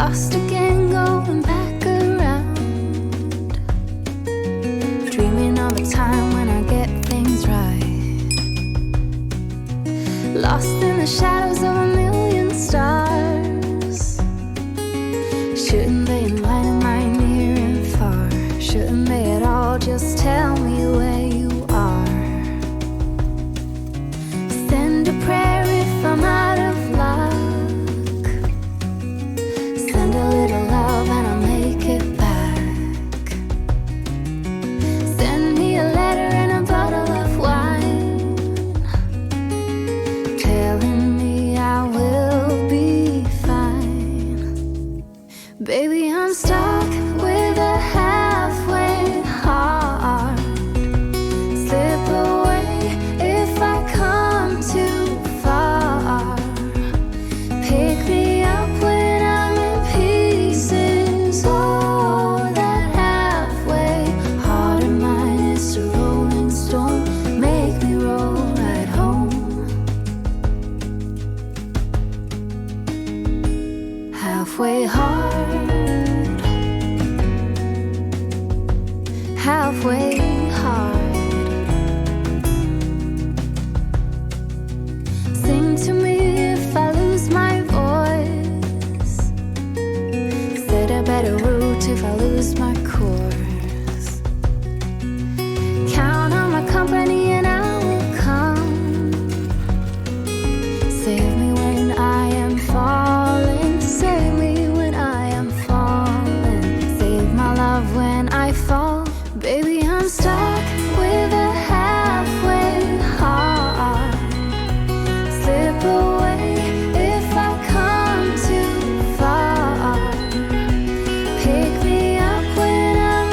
lost again, going back around, dreaming of a time when I get things right, lost in the shadows of a million stars. Shouldn't they enlighten my near and far? Shouldn't they at all just tell me where you are? Send a prayer if I'm out of luck, send a little love and I'll make it back. Send me a letter and a bottle of wine, telling me I will be fine. Baby, I'm stuck with a halfway heart. Slip away if I come too far. Pick me up when I'm in pieces. Oh, that halfway heart of mine is a rolling stone. Make me roll right home. Halfway hard, halfway hard. Sing to me if I lose my voice. Set a better route if I lose my course. Count on my company and I will come. Save me when I am falling. Save me when I am falling. Save my love when I fall. Baby, I'm stuck with a halfway heart. Slip away if I come too far. Pick me up when I'm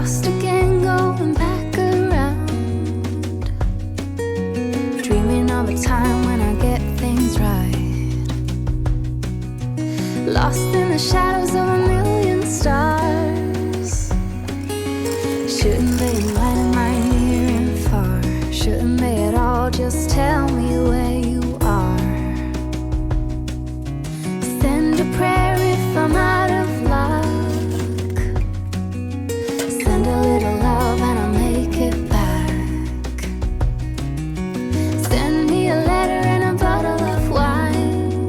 lost again, going back around, dreaming of a time when I get things right, lost in the shadows of a million stars. Shouldn't they enlighten my near and far? Shouldn't they at all just tell me where you are? Send a prayer if I'm out of luck, send a little love and I'll make it back. Send me a letter and a bottle of wine,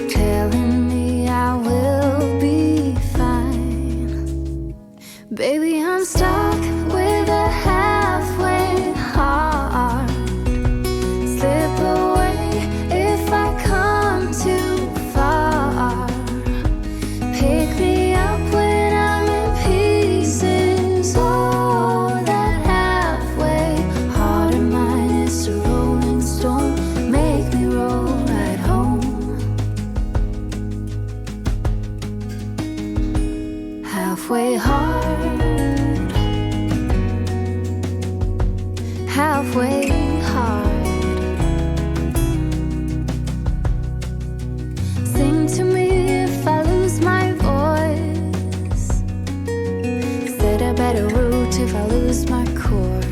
telling me I will be fine. Baby, I'm stuck with a halfway heart. Slip away if I come too far. Pick me up when I'm in pieces. Oh, that halfway heart of mine is a rolling stone. Make me roll right home. Halfway hard, halfway hard. Sing to me if I lose my voice. Set a better route if I lose my chord.